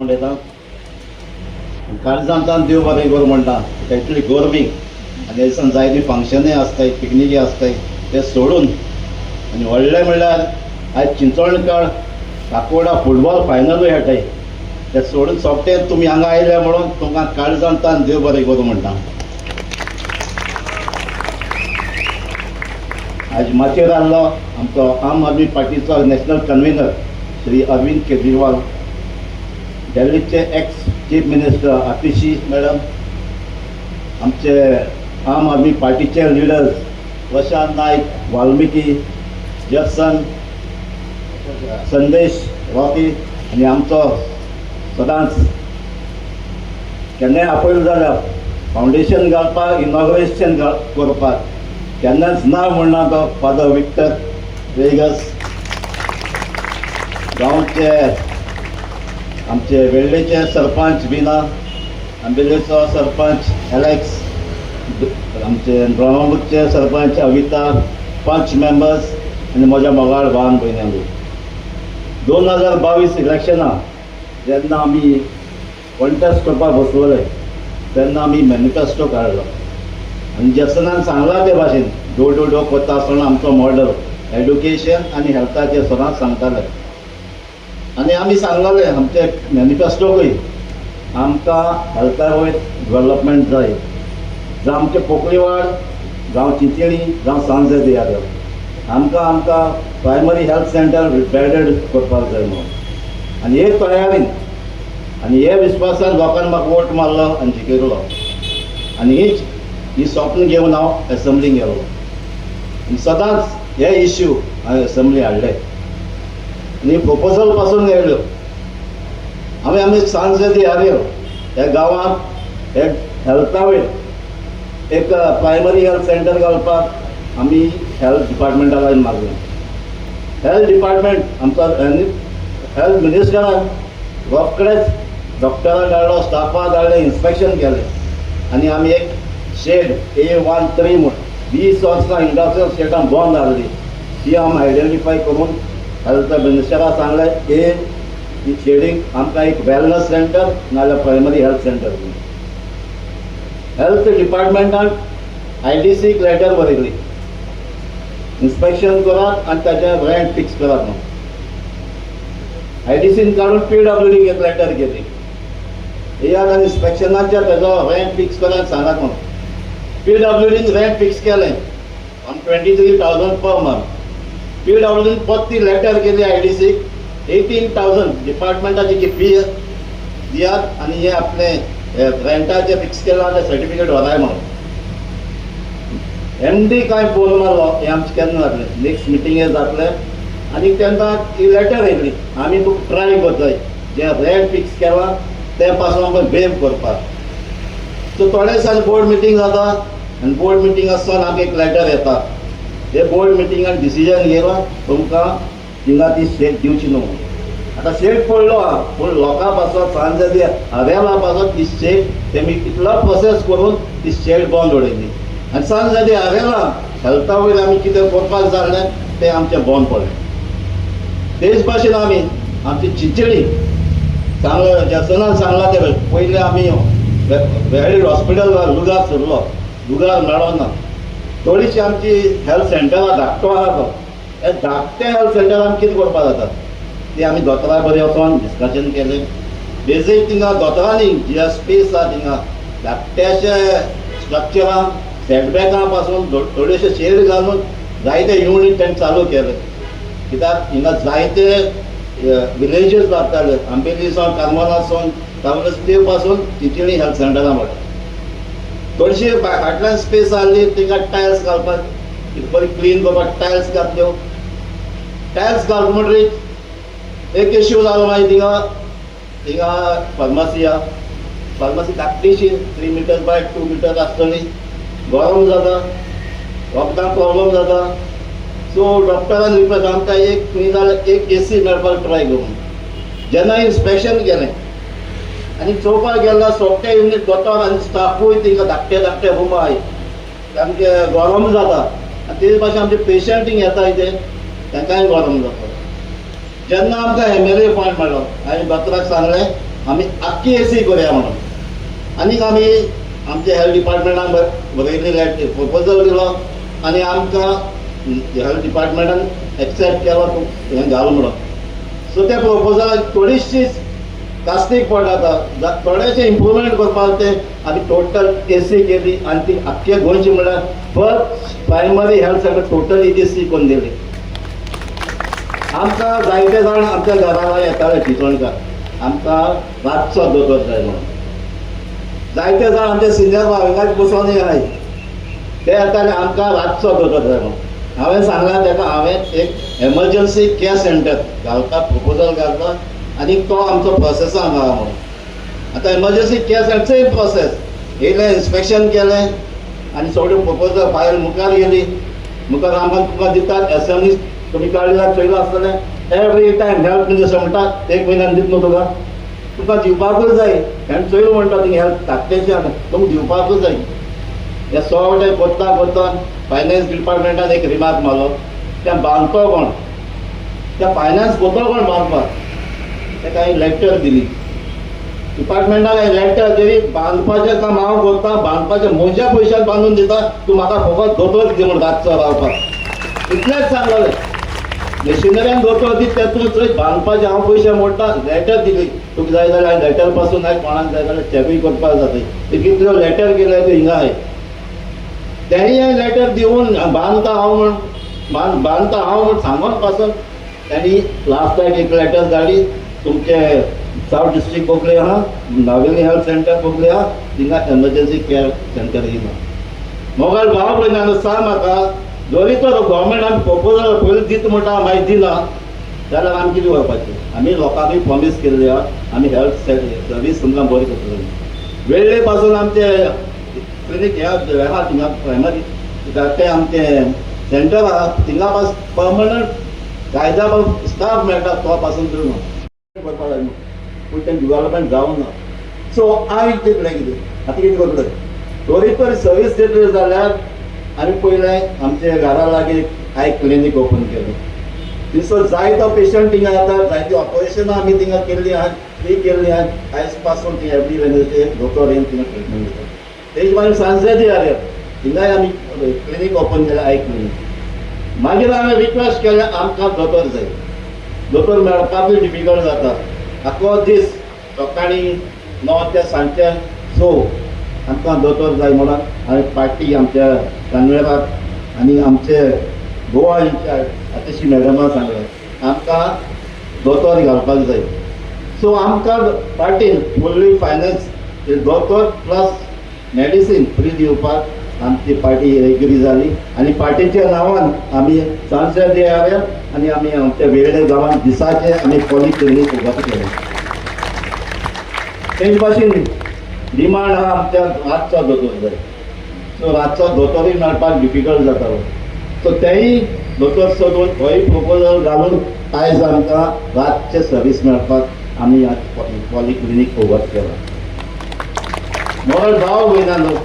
म्हणटा काळजांतल्यान देव बरें करूं म्हणटा एक्चुली गोरमींग आनी दिसान जायतीं फंक्शनय आसताय पिकनिकी आसताय ते सोडून आनी व्हडलें म्हणल्यार आयज चिंचोणकार काकोडा फुटबॉल फायनलूय खेळटाय ते सोडून सोबतेच तुमी हांगा आयले म्हणून तुमकां काळजांतल्यान देव बरें करूं म्हणटा. आयज माचयेर आसलो आमचो आम आदमी पार्टीचो नॅशनल कन्व्हेनर श्री अरविंद केजरीवाल, दिल्लीचे ex chief minister Atishi madam, आमचे आम आदमी पार्टीचे लिडर्स प्रशांत नायक, वाल्मिकी, जक्सन, संदेश रॉकी आनी आमचो सदांच केन्नाय आपयल जाल्यार फावंडेशन घालपाक इनॉग्रेशन करपाक केन्नाच ना म्हणना तो फादर विक्टर वेगस, गांवचे आमचे वेल्लेचे सरपंच बिना, आंबेलेचो सरपंच एलेक्स, आमचे ब्रह्मपूरचे सरपंच अविता, 5 मेंबर्स आनी म्हज्या मोगाळ भावान भयण्यांनी 2022 इलेक्शना जेन्ना आमी कॉन्टेस्ट करपाक बसलोले तेन्ना आमी मॅनिफेस्टो काडलो आनी जॅक्सनान सांगला ते भाशेन डोर टू डोर करता आसतना आमचो मॉडल एड्युकेशन आनी हेल्थाचेर सदांच सांगताले आनी आमी सांगलेले आमचे मॅनिफेस्टोकूय आमकां हेल्था वयर डेवलपमेंट जाय, जावं आमचे पोकळीवाड, जावं चिंचणी, जावं सांजे दियार आमकां प्रायमरी हेल्थ सेंटर बेडेड करपाक जाय म्हणून आनी हे तयारीन आनी हे विस्वासान लोकांनी म्हाका वोट मारलो आनी जिखयलो आनी ही स्वप्न घेवन हांव एसेंब्लीक गेलो आनी सदांच हे इश्यू हांवें एसेंब्ली हाडले आनी प्रपोजल पासून येयल्यो. आमी सांजे दियार ह्या गांवांत हे हेल्था वयर एक प्रायमरी हेल्थ सेंटर घालपाक आमी हेल्थ डिपार्टमेंटा कडेन मागलें. हेल्थ डिपार्टमेंट आमचो हेल्थ मिनिस्टरान रोखडेच डॉक्टराक धाडलो, स्टाफाक धाडले, इन्स्पेक्शन केलें आनी आमी एक शेड A13 म्हूण 20 वर्सां इंडस्ट्रियल स्टेटान बंद जाल्ली ती आमी आयडेंटिफाय करून हेल्थ मिनिस्टराक सांगलें ही शेडीक आमकां एक वेलनस सेंटर नाजाल्यार प्रायमरी हेल्थ सेंटर. हेल्थ डिपार्टमेंटान IDCक लेटर बरयली इन्स्पेक्शन करात आनी ताचें रेंट फिक्स करात म्हणून. IDCन काडून PWDक एक लेटर केली येयात आनी इन्स्पेक्शनाच्या तेजो रेंट फिक्स करात सांगात म्हणून. PWDन रेंट फिक्स केलें ऑन 23,000 पर मंथ. PWDन परती लेटर केली IDCक 18,000 डिपार्टमेंटाची जी फी दियात आनी हे आपले रेंटाचे फिक्स केला ते सर्टिफिकेट व्हराय म्हणून. MD कांय फोन मारलो हे आमचें केन्ना जातलें, नेक्स्ट मिटिंगेर जातलें आनी तेन्ना ती लेटर येयली आमी तुका ट्राय करताय जे रेंट फिक्स केलां ते पासून आमकां वेव करपाक. सो थोडे दिसांनी बोर्ड मिटींग जाता आनी बोर्ड मिटींग आसतना आमकां एक लेटर येता हे बोर्ड मिटिंगान डिसिजन घेयला तुमकां थिंगा ती शेड दिवची न्हू. आतां शेड पडलो आहा पूण लोकां पासत सांजे दी हावेला पासत ती शेड तेमी कितलो प्रोसेस करून ती शेड बंद उडयली आनी सांजे दी हावेला हेल्था वयर आमी कितें करपाक जाल्लें तें आमचें बंद पडलें. तेच भाशेन आमी आमची चिंचणी सांगलें जॅक्सनान सांगलां ते पयलीं आमी वेळीर हॉस्पिटल लुगार सोडलो, लुगार मेळोना. थोडीशी आमची हेल्थ सेंटरां धाकटो आहा तो हे धाकटे हेल्थ सेंटर आमी कितें करपाक जाता ती आमी दोतोरां बरें वचोन डिस्कशन केलें. बेजीक थिंगा दोतोरांनी जी स्पेस आहा थिंगा धाकट्याशे स्ट्रक्चरान सेटबॅकां पासून थोडेशे शेड घालून जायते युनीट तेंणे चालू केले कित्याक हिंगा जायते विलेजीस लागताले आंबेलीसून कार्मोनासून कावलस्ते पासून चिंचणी हेल्थ सेंटरां म्हणटा. थोडीशी फाटल्यान स्पेस आहली थिंगा टायल्स घालपाक बरी क्लीन करपाक टायल्स घातल्यो. टायल्स घाल म्हणटरीच एक इश्यू जालो मागीर थिंगा फार्मासी आहा. फार्मासी धाकटीशी 3 मीटर बाय 2 मीटर आसतली. गरम जाता, वखदां प्रॉब्लम जाता. सो डॉक्टरान रिक्वेस्ट आमकां एक खंय जाल्यार एक AC मेळपाक ट्राय करून जेन्ना इन्स्पेक्शन केलें आनी चोवपाक गेल्यार सोंपटे युनीट दोतोर आनी स्टाफूय थिंगा धाकटे धाकटे रूम आहाय सामकें गरम जाता आनी तेच भाशेन आमचे पेशंट हिंगा येताय ते तांकांय गरम जाता. जेन्ना आमकां MLA पॉयंट मेळ्ळो हांवें दोतोराक सांगलें आमी आख्खी AC करूया म्हणून. आनीक आमी आमच्या हेल्थ डिपार्टमेंटान बरयल्ली प्रपोजल दिलो आनी आमकां हेल्थ डिपार्टमेंटान एक्सेप्ट केलो हें घाल म्हणून. सो त्या प्रपोजलाक थोडीशीच कास्तीक पडटा, थोडेशें इम्प्रुवमेंट करपाक ते आमी टोटल AC केली आनी ती आख्खे गोंयची म्हणल्यार first primary health centre total AC करून दिली. आमकां जायते जाण आमच्या घराला येताले चिंचोणकार, आमकां रातचो दोतोर जाय म्हणून. जायते जाण आमचे सिनियर भाविकांक बसोन येनाय, ते येताले आमकां रातचो दोतोर जाय म्हणून. हांवें सांगलां ताका हांवें एक एमर्जन्सी केअर सेंटर घालपाक प्रपोजल घातलो आनी तो आमचो प्रोसेसान आहा म्हणून. आतां emergency care centre same process, येयलें इन्स्पेक्शन केलें आनी सगळें प्रपोजल फायल मुखार गेली. मुखार आमकां तुमकां दितात SMS तुमी काडल्यार चोयलो आसतलें एवरी टायम हेल्थ मिनिस्टर म्हणटा 1 म्हयन्यान दित न्हू तुका दिवपाकूच जाय. हांवें चोयलो म्हणटा थिंग हेल्थ धाकटेशें आसा तुमकां दिवपाकूच जाय. हे सगळें कोत्ता कोत्ता फायनान्स डिपार्टमेंटान एक रिमार्क मारलो, तें बांदतो कोण, त्या फायनान्स कोतो कोण बांदपाक, ताका हांवें लेटर दिली. डिपार्टमेंटाक हांवें लेटर दिली, बांदपाचें काम हांव करता, बांदपाचें म्हज्या पयशान बांदून दिता, तूं म्हाका फकत दोतोर दी म्हूण रातचो रावपाक. इतलेंच सांगलें. मशिनऱ्यान दोतोर दी तेतून थंय बांदपाचें हांव पयशे मोडटा. लेटर दिली, तुका जाय जाल्यार हांवें लेटर पासून हांवें कोणाक जाय जाल्यार चॅकूय करपाक जाता. ते कितल्यो लेटर केले त्यो हिंगा हाय. तेंय हांवें लेटर दिवन बांदता हांव म्हूण बांदता हांव म्हूण सांगून पासून तांणी लास्टाक एक लेटर धाडली, तुमचे सावथ डिस्ट्रिक्ट बोगले आहा, नावेली हेल्थ सेंटर बोगले आहा, थिंगा एमर्जन्सी केअर सेंटर येयना. मोबायल भाव पळयना सांग म्हाका, जरी तर गव्हर्मेंट आमी प्रपोजल पयलीं दिता म्हणटा मागीर दिना जाल्यार आमी कितें करपाचें. आमी लोकांकूय प्रॉमीस केल्ली आहा आमी हेल्थ सर्वीस तुमकां बरी करतली. वेळ्ळे पासून आमचे क्लिनीक हे आहा थिंगा प्रायमरी ते आमचे सेंटर आहा थिंगा पासून परमनंट कायदा स्टाफ मेळटा तो पासून करपा जाय पूण तें डिवेलपमेंट जावंक ना. सो हांवें चिंतलें कितें आतां कितें करतलें. तरी तर सर्वीस दितली जाल्यार आमी पयलें आमचे घरा लागीं आय क्लिनीक ओपन केलें. दिसो जायतो पेशंट थिंगा येता, जायतीं ऑपरेशनां आमी थिंगा केल्लीं आहात, फ्री केल्लीं आहात. आयज पासून थिंगा एवरी वेनसडे दोतोर येवन थिंगा ट्रिटमेंट दिता. तेजे मागीर सांजे दियार थिंगाय आमी क्लिनीक ओपन केलें, आय क्लिनीक. मागीर हांवें रिक्वेस्ट केलें आमकां दोतोर जाय. दोतोर मेळपाकूय डिफिकल्ट जाता. आख्खो दीस सकाळीं 9 ते सांजचे 6 आमकां दोतोर जाय म्हणून हांवें पार्टी आमच्या कानवेराक आनी आमचे गोवा इंचार्ज आताशी मॅडमाक सांगलें आमकां दोतोर घालपाक जाय. सो आमकां पार्टीन फुल्ली फायनान्स दोतोर प्लस मेडिसीन फ्री दिवपाक आमची पार्टी एग्री जाली आनी पार्टीच्या नांवान आमी सांजे देयार आनी आमी आमच्या वेगळे गांवांत दिसाचे आमी पॉलिक्लिनीक उबो केलें. तेच भाशेन डिमांड आहा आमच्या रातचो दोतोर जाय. सो रातचो दोतोरूय मेळपाक डिफिकल्ट जातालो. सो तेय दोतोर सोदून होय प्रपोजल घालून आयज आमकां रातचे सर्वीस मेळपाक आमी पॉलिक्लिनीक उबो केला. मोबायल भाव म्हयन्यानो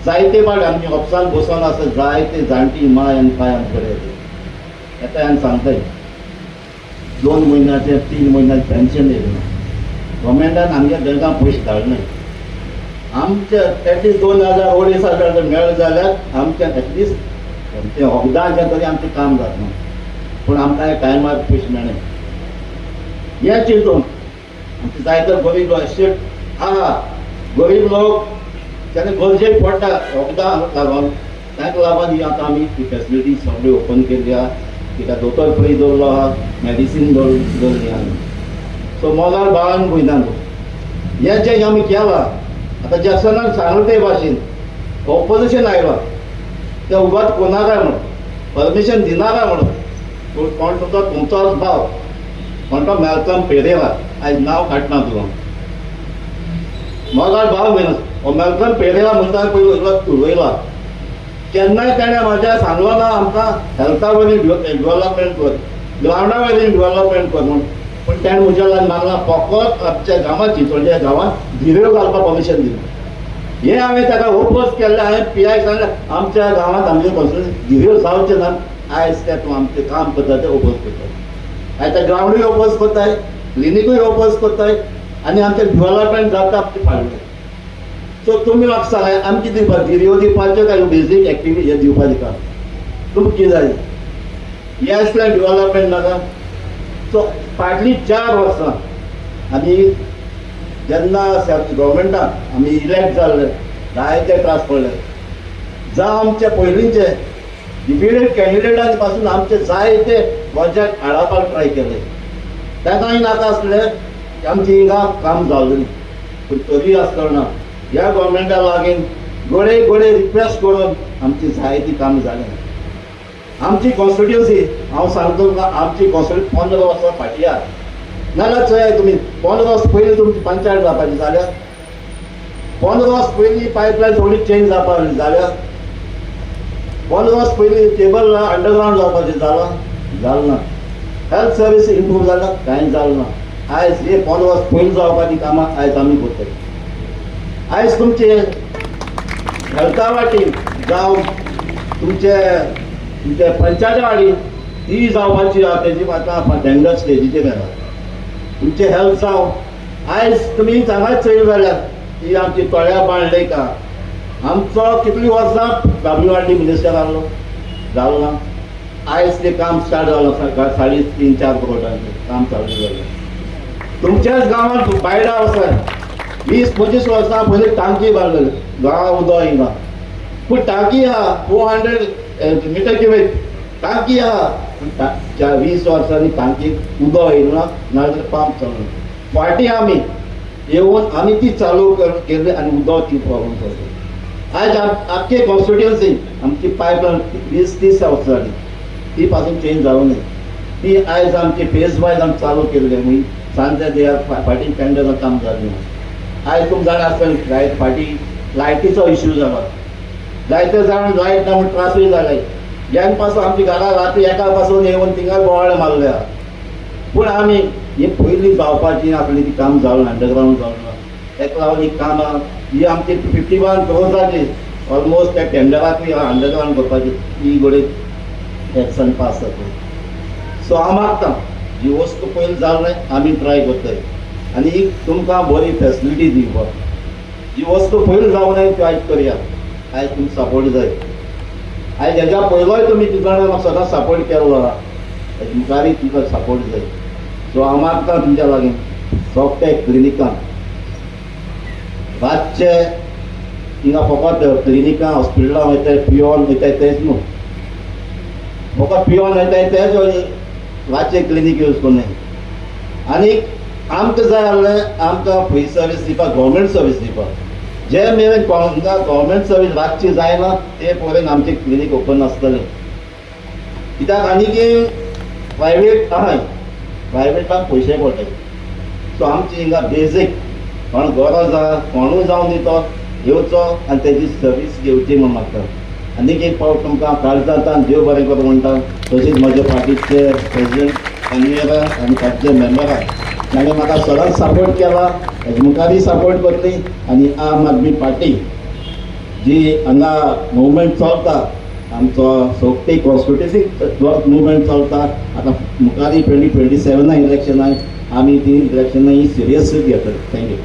जायते फावट आमी ऑफिसान बसून आसा, जायते जाणटी माय आनी पाय आमचे कडेन येता आनी सांगताय 2 म्हयन्याचे 3 म्हयन्याचे पेन्शन येयना. गव्हर्मेंटान आमच्या बँकान पयशे धाडले. आमचे एटलिस्ट 2000 मेळ जाल्यार आमच्या एटलिस्ट आमचे वखदांचें तरी आमचें काम जाता. पूण आमकां टायमार पयशे मेळना. हे चिंतून आमचे जायते गरीब एस्टेट आहा, गरीब लोक जेन्ना गरजेक पडटा वखदां लागून ताका लागून ही आतां आमी ती फेसिलिटी सगळी ओपन केल्ली आहा. तिका दोतोर फ्री दवरलो आहा, मेडिसीन दवरली आहा. सो मोगाल भावान भयणांनो हे जे आमी केलां आतां जॅक्सनान सांगलें ते भाशेन ऑपोजिशन आयलां ते उगाच कोनाकाय म्हणून परमिशन दिनाकाय म्हणून. कोण तुमचोच भाव म्हणटा मॅल्कम पेरेरा, आयज नांव काडना तुका मोगाल भाव घेवन मॅल्कम पेरेरा म्हणटा पयलीं उलयला केन्नाय ताणें म्हाज्या सांगलो ना आमकां हेल्था वयली डेव्हलपमेंट कर, ग्रावंडा वयली डेव्हलपमेंट कर म्हणून. पूण ताणें म्हज्या लागीं मागला फकत आमच्या गांवांत चिंचोळ्या गांवांत धिऱ्यो घालपाक परमिशन दिलें. हें हांवें ताका ओपोज केल्लें. हांवें PI सांगलें आमच्या गांवांत आमचे कॉन्स्टिट्युएन्सी धिऱ्यो जावचे ना. आयज ते तूं आमचें काम करता तें ओपोज करता. हांवें त्या ग्रावंडूय ओपोज करताय क्लिनिकूय ओपन करताय आनी आमचें डेव्हलपमेंट जाता आमचें फाटलें. सो तुमी म्हाका सांगाय आमी कितें दिवपाची ह्यो दिवपाच्यो काय बेजीक एक्टिविटी हे दिवपाची का तुमकां कितें जाय हे आसल्यार डेव्हलपमेंट नाका. सो फाटलीं 4 वर्सां आमी जेन्ना गव्हर्मेंटाक आमी इलेक्ट जाल्ले जायते त्रास पडले. जावं आमचे पयलींचे डिबेटेड कॅन्डिडेटांनी पासून आमचे जायते प्रोजेक्ट हाडपाक ट्राय केले. तेन्नाय नाका आसलें आमची हिंगा काम जावलें न्ही. पूण तरी आसतना ह्या गव्हर्मेंटा लागीं गोडे गोडे रिक्वेस्ट करून आमची जायती काम जालें. आमची कॉन्स्टिट्युन्सी हांव सांगता तुमकां आमची कॉन्स्टिट्युन्सी 15 वर्सां फाटीं आहा. नाल्यार चोया तुमी 15 वर्स पयलीं तुमची पंचायत जावपाची जाल्यार 15 वर्स पयलीं पायपलायन थोडी चेंज जावपाची जाल्यार 15 वर्स पयलीं केबल अंडरग्रावंड जावपाचें जालां ना. हेल्थ सर्वीस इम्प्रूव जाला कांय जालें ना. आयज हे 15 वर्स पयलीं जावपाची कामां आयज आमी करतले. आयज तुमचे हेल्था वाटी जावं तुमचे पंचायती वाडी ती जावपाची आहा तेजी आतां टेंडर स्टेजीचेर येता. तुमचे हेल्थ जावं आयज तुमी सांगात चोय जाल्यार ही आमची तोळ्या बाळलेका आमचो कितलीं वर्सां WRD मिनिस्टर आहलो जालो ना. आयज तें काम स्टार्ट जालां 3.5-4 करोडांचें काम चालू जालें. तुमच्याच गांवांत बायडा वसात 20-25 वर्सां पयलीं टांकी बांदलेली गांवां उदक हिंगा. पूण टांकी आहा 200 मिटर क्युबीक टांकी आहा 20 वर्सांनी टांकीक उदक येयना नाजाल्यार पंप चालू. फाटीं आमी येवन आमी ती चालू केली आनी उदक ती प्रॉब्लम जाली. आयज आख्खे कॉन्स्टिट्युन्सी आमची पायपलायन 20-30 वर्सां जाली ती पासून चेंज जावं न्ही. ती आयज आमची फेज वायज आमी चालू केल्ली आमी सांजे देयार फाटीं टेंडरां काम जालें ना. आयज तुमकां जाणा आसतलें लायट फाटीं लायटीचो इश्यू जालो. जायते जाण लायट ना म्हूण त्रासूय जाले. ह्यान पासून आमची घरां राती एका पासून येवन थिंगा बोवाळ मारले आहा. पूण आमी ही पयलीं जावपाची आसली ती काम जावं ना अंडरग्रावंड जावं ना. तेका लागून ही कामां ही आमची 51 करोडाची ऑलमोस्ट त्या टेंडराकूय अंडरग्रावंड करपाची ही गोडे एक्शन पास जातली. सो हांव मागता जी वस्तू पयलीं जालें आमी ट्राय करताय आनी तुमकां बरी फेसिलिटी दिवपाक. जी वस्तू पयलीं जावं ना त्यो आयज करया. आयज तुमकां सपोर्ट जाय. आयज हेज्या पयलोय तुमी तुमकां म्हाका सदां सपोर्ट केल्लो आहा. मुखारय तुमकां सपोर्ट जाय. सो हांव मागता तुमच्या लागीं सोगटे क्लिनिकान रातचे हिंगा फकत क्लिनिकां हॉस्पिटलां वयताय पियोन वयताय तेच न्हू. फकत पियोन वयताय तेच रातचे क्लिनीक यूज कोन्नाय. आनी आमकां जाय आसलें आमकां फ्री सर्वीस दिवपाक गव्हर्मेंट सर्वीस दिवपाक. जे मेरेन गव्हर्मेंट सर्वीस रातची जायना ते पर्यंत आमचें क्लिनीक ओपन नासतलें. कित्याक आनी प्रायवेट आहाय प्रायवेटाक पयशे पडटाय. सो आमची हिंगा बेजीक कोण गरज आहा कोणूय जावन दितो येवचो आनी तेजी सर्वीस घेवची म्हूण मागता. आनीक एक फावट तुमकां काळजांतान देव बरें करूं म्हणटा. तशेंच म्हजे पार्टीचे प्रेसिडेंट कन्वेनर आनी पार्टीचे मेंबर आहा ताणें म्हाका सदांच सपोर्ट केला. हेजे मुखारय सपोर्ट करतली. आनी आम आदमी पार्टी जी हांगा मुवमेंट चलता आमचो सोगटे कॉन्स्टिट्युन्सी मुवमेंट चलता. आतां मुखारय 2027 इलेक्शनाक आमी ती इलेक्शनां ही सिरियसली घेतली. थँक्यू.